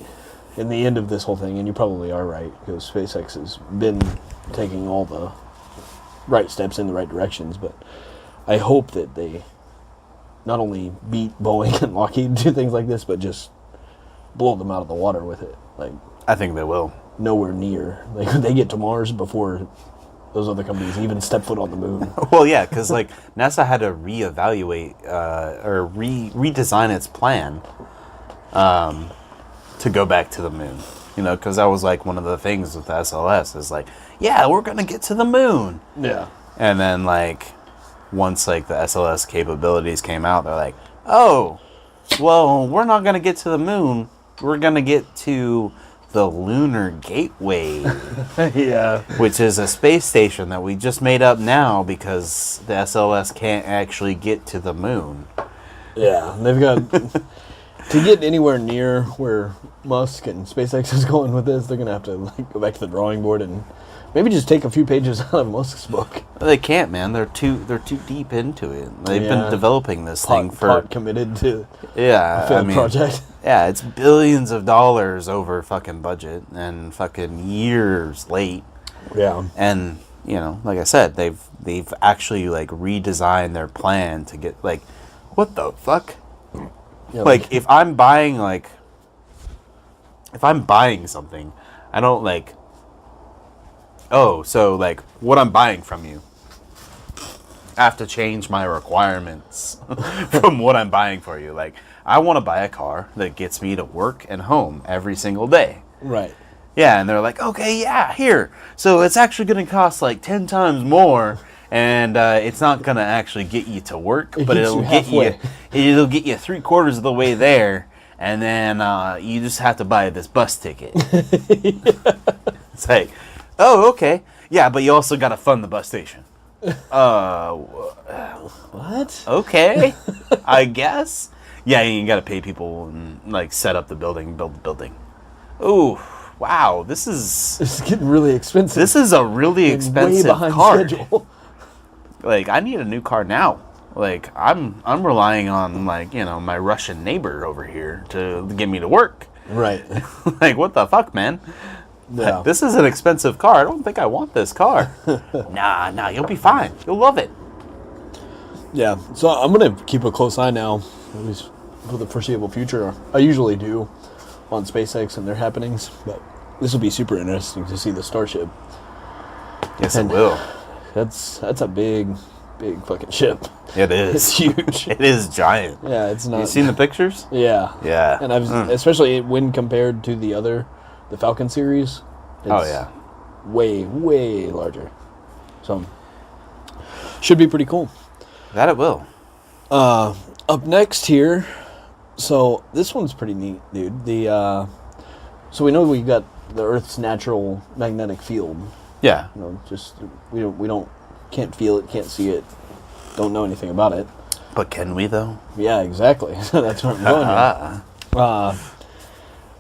in the end of this whole thing, and you probably are right, because SpaceX has been taking all the right steps in the right directions, but I hope that they not only beat Boeing and Lockheed to things like this, but just blow them out of the water with it. Like, I think they will. nowhere near. Like, they get to Mars before those other companies even step foot on the moon. Well, yeah, because like NASA had to reevaluate or redesign its plan to go back to the moon. Because that was like one of the things with the SLS is like, yeah, we're gonna get to the moon. Yeah. And then like once like the SLS capabilities came out, they're like, oh, well, we're not gonna get to the moon. We're gonna get to the Lunar Gateway, Yeah. which is a space station that we just made up now because the SLS can't actually get to the moon. Yeah. They've got... To get anywhere near where Musk and SpaceX is going with this, they're going to have to go back to the drawing board and maybe just take a few pages out of Musk's book. They can't, man. They're too deep into it. They've been developing this thing for Pot committed to yeah, a failed project. Yeah, it's billions of dollars over fucking budget and fucking years late. Yeah. And like I said, they've actually like redesigned their plan to get like, what the fuck? Yeah, Like if I'm buying something, I don't like. Oh, so like what I'm buying from you, I have to change my requirements from what I'm buying for you. Like I want to buy a car that gets me to work and home every single day. right. Yeah, and they're like, okay, yeah, here. So it's actually going to cost like 10 times more, and it's not going to actually get you to work, but gets you halfway. it'll get you 3/4 of the way there, and then you just have to buy this bus ticket. It's like, oh, okay, yeah, but you also got to fund the bus station. What? Okay, I guess. Yeah, you got to pay people and like set up the building, build the building. Ooh. Wow, this is getting really expensive. This is a really expensive way behind card. schedule. Like, I need a new car now. Like, I'm relying on, like, you know, my Russian neighbor over here to get me to work. Right. Like, what the fuck, man? Yeah. This is an expensive car. I don't think I want this car. Nah, you'll be fine. You'll love it. Yeah. So I'm gonna keep a close eye now, at least for the foreseeable future. I usually do on SpaceX and their happenings, but this will be super interesting to see the Starship. Yes, it will. That's a big fucking ship. It is. It's huge. It is giant. Yeah, it's not. You seen the pictures? Yeah. Yeah. And I've especially when compared to the Falcon series. Oh yeah. Way larger. So should be pretty cool. That it will. Up next here. So this one's pretty neat, dude. So we know we got the Earth's natural magnetic field. Yeah. You know, just we don't can't feel it, can't see it, don't know anything about it. But can we though? Yeah, exactly. That's what I'm going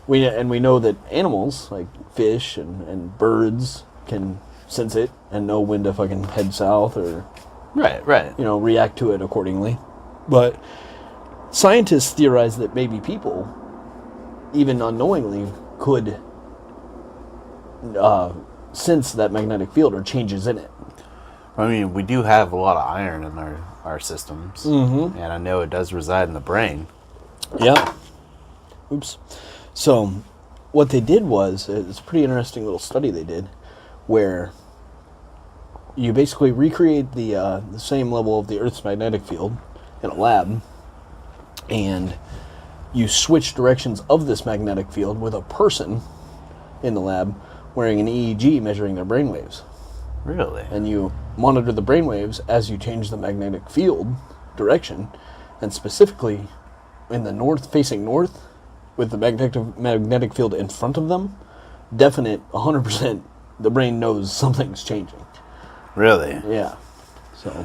here. We know that animals like fish and birds can sense it and know when to fucking head south or Right. react to it accordingly. But scientists theorize that maybe people, even unknowingly, could sense that magnetic field or changes in it. I mean, we do have a lot of iron in our systems, and I know it does reside in the brain. Yeah. Oops. So, what they did was, it's a pretty interesting little study they did, where you basically recreate the same level of the Earth's magnetic field in a lab, and you switch directions of this magnetic field with a person in the lab wearing an EEG measuring their brainwaves. Really? And you monitor the brainwaves as you change the magnetic field direction, and specifically in the north, facing north, with the magnetic field in front of them, definite 100%, the brain knows something's changing. Really? Yeah.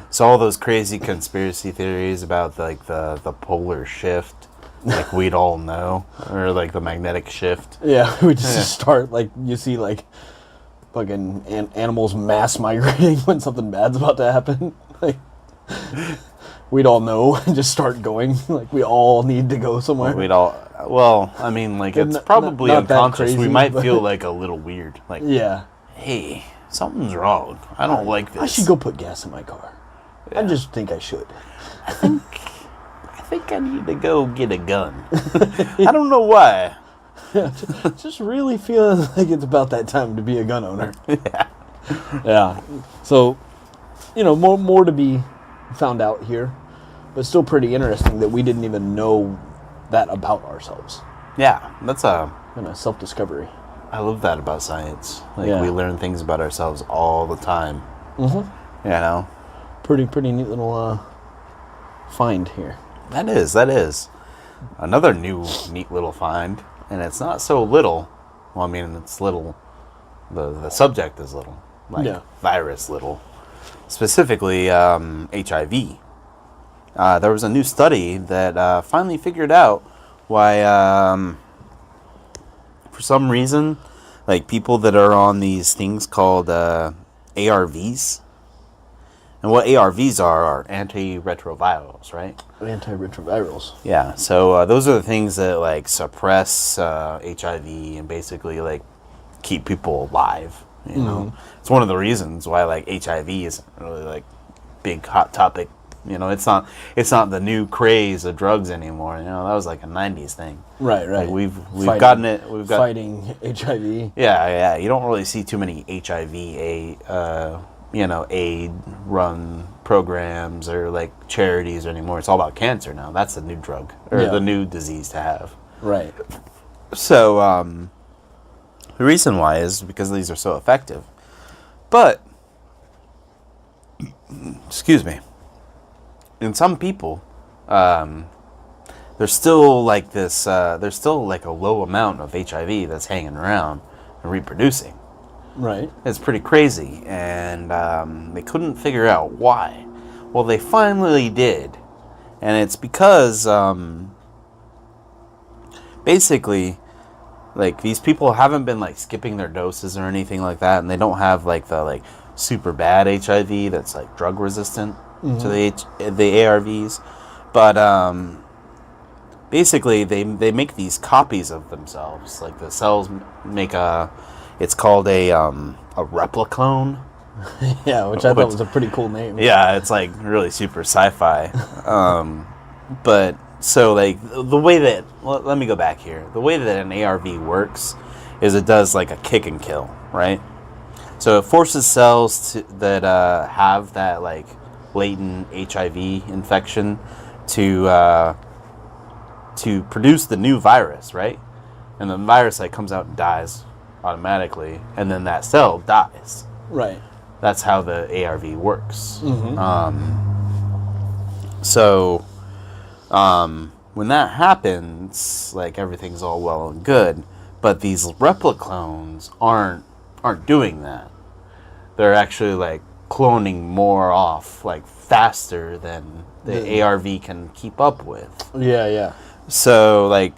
So all those crazy conspiracy theories about like the polar shift, like we'd all know, or like the magnetic shift. Yeah, we just start like you see like fucking animals mass migrating when something bad's about to happen. Like we'd all know and just start going. Like we all need to go somewhere. Well, I mean, like it's probably not that unconscious. We crazy, might but- feel like a little weird. Like, Yeah. hey, something's wrong. I don't like this. I should go put gas in my car. I just think I should. I think I need to go get a gun. I don't know why. Just really feeling like it's about that time to be a gun owner. Yeah. Yeah. So, more to be found out here, but still pretty interesting that we didn't even know that about ourselves. Yeah, that's a Self-discovery. I love that about science. Like Yeah. we learn things about ourselves all the time. Mm-hmm. You know? Pretty neat little find here. That is. Another neat little find, and it's not so little. Well, I mean, it's little. The subject is little. Like virus little. Specifically, HIV. There was a new study that finally figured out why, for some reason, like people that are on these things called ARVs. And what ARVs are antiretrovirals, right? Antiretrovirals. Yeah, so those are the things that like suppress HIV and basically like keep people alive. You know, it's one of the reasons why like HIV isn't really like big hot topic. You know, it's not the new craze of drugs anymore. You know, that was like a '90s thing. Right. Like we've gotten it. We've got fighting HIV. Yeah. You don't really see too many HIV aid run programs or like charities anymore. It's all about cancer now. That's the new drug or the new disease to have. Right. So The reason why is because these are so effective. But, excuse me, in some people, there's still like this, there's still like a low amount of HIV that's hanging around and reproducing. Right. It's pretty crazy, and they couldn't figure out why. Well, they finally did, and it's because basically, like, these people haven't been like skipping their doses or anything like that, and they don't have like the like super bad HIV that's like drug resistant to the ARVs, but basically they make these copies of themselves. Like the cells make it's called a repliclone. Yeah, which I thought was a pretty cool name. Yeah, it's like really super sci-fi. But so like the way that, well, let me go back here. The way that an ARV works is it does like a kick and kill, right? So it forces cells that have that like latent HIV infection to produce the new virus, right? And the virus like comes out and dies automatically, and then that cell dies. Right. That's how the ARV works. When that happens, like, everything's all well and good, but these repliclones aren't doing that. They're actually like cloning more off like faster than the ARV can keep up with. Yeah. So like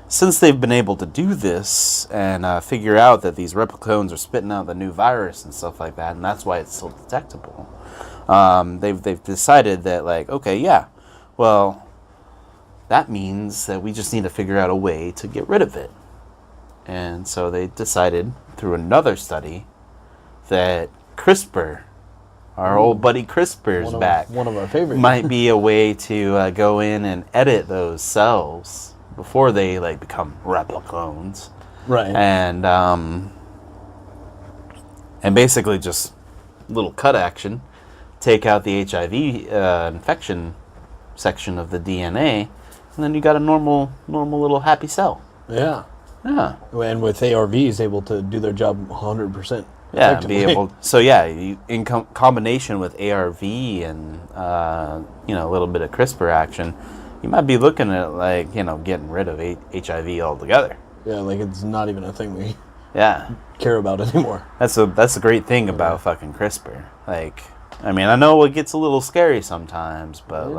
since they've been able to do this and figure out that these repliclones are spitting out the new virus and stuff like that, and that's why it's so detectable, they've decided that, like, okay, yeah, well, that means that we just need to figure out a way to get rid of it. And so they decided through another study that CRISPR, our old buddy CRISPR's back. One of our favorites. Might be a way to go in and edit those cells before they like become repliclones. Right. And basically just little cut action, take out the HIV infection section of the DNA, and then you got a normal little happy cell. Yeah. Yeah. And with ARVs, able to do their job 100%. Yeah, be able. So yeah, in combination with ARV and a little bit of CRISPR action, you might be looking at like getting rid of HIV altogether. Yeah, like it's not even a thing we care about anymore. That's a great thing about fucking CRISPR. Like, I mean, I know it gets a little scary sometimes, but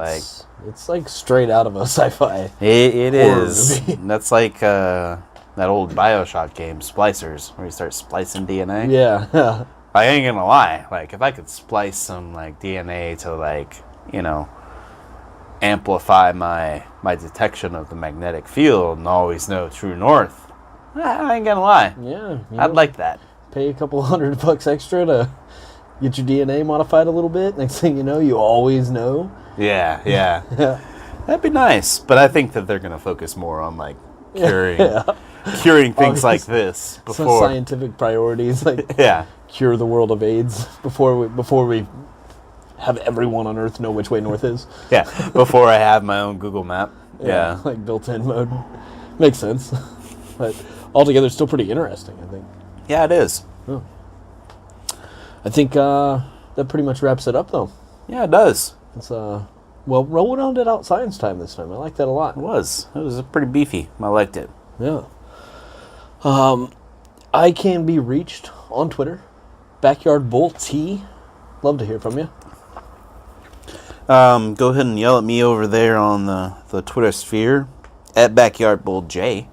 it's like straight out of a sci-fi. It is. Movie. That's like that old BioShock game, Splicers, where you start splicing DNA. Yeah. I ain't gonna lie. Like, if I could splice some like DNA to like amplify my detection of the magnetic field and always know true north, I ain't gonna lie. Yeah. I'd like that. Pay a couple $100 extra to get your DNA modified a little bit. Next thing you know, you always know. Yeah. That'd be nice. But I think that they're gonna focus more on like curing things like this before some scientific priorities, like cure the world of AIDS before we have everyone on Earth know which way north is. Yeah, before I have my own Google map. Yeah. Like built-in mode. Makes sense. But altogether, it's still pretty interesting, I think. Yeah, it is. Oh. I think that pretty much wraps it up, though. Yeah, it does. It's well-rounded out science time this time. I like that a lot. It was pretty beefy. I liked it. Yeah. I can be reached on Twitter, Backyard Bull T. Love to hear from you. Go ahead and yell at me over there on the Twitter sphere at Backyard Bull J.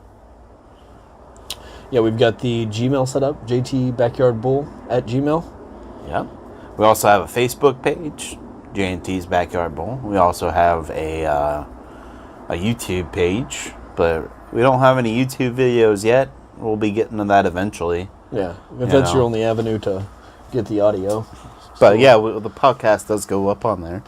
Yeah, we've got the Gmail set up, jtbackyardbull@gmail. Yep. We also have a Facebook page, J&T's Backyard Bull. We also have a YouTube page, but we don't have any YouTube videos yet. We'll be getting to that eventually. Yeah, if that's your only avenue to get the audio. But yeah, the podcast does go up on there.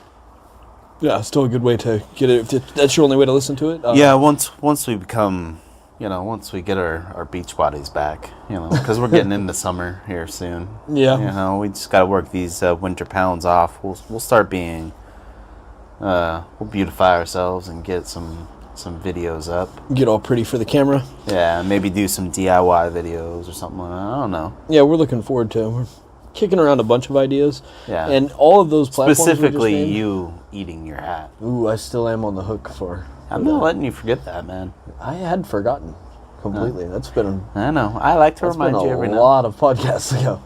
Yeah, still a good way to get it. If that's your only way to listen to it. Yeah, once we become, once we get our beach bodies back, because we're getting into summer here soon. Yeah. We just got to work these winter pounds off. We'll start being, we'll beautify ourselves and get some some videos up. Get all pretty for the camera. Yeah, maybe do some DIY videos or something like that. I don't know. Yeah, we're looking forward to it. We're kicking around a bunch of ideas. Yeah. And all of those platforms Specifically, we just named, you eating your hat. Ooh, I still am on the hook for I'm not letting you forget that, man. I had forgotten completely. That's been I know. I like to remind you every a now. lot of podcasts ago.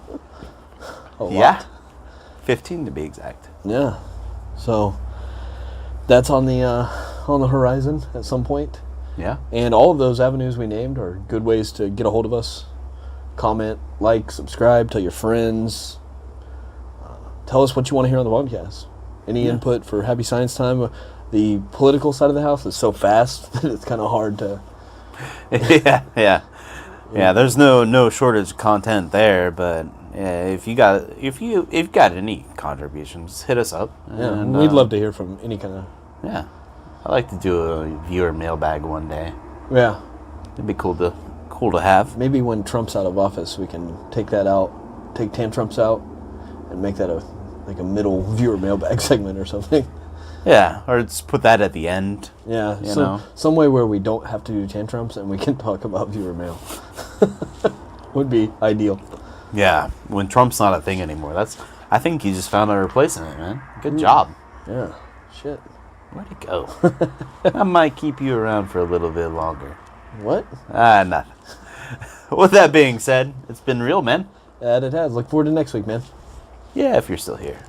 Yeah. Lot. 15 to be exact. Yeah. So that's on the horizon at some point. Yeah. And all of those avenues we named are good ways to get a hold of us. Comment, like, subscribe, tell your friends. Tell us what you want to hear on the podcast. Any input for Happy Science Time? The political side of the house is so fast that it's kind of hard to... Yeah. There's no shortage of content there, but yeah, if you got any contributions, hit us up. Yeah, And, we'd love to hear from any kind of... Yeah, I'd like to do a viewer mailbag one day. Yeah. It'd be cool to have. Maybe when Trump's out of office, we can take that out, take tantrums out, and make that a middle viewer mailbag segment or something. Yeah, or just put that at the end. Yeah, you know. Some way where we don't have to do tantrums and we can talk about viewer mail. Would be ideal. Yeah, when Trump's not a thing anymore. I think you just found a replacement, man. Good job. Yeah, shit. Where'd it go? I might keep you around for a little bit longer. What? Nothing. With that being said, it's been real, man. It has. Look forward to next week, man. Yeah, if you're still here.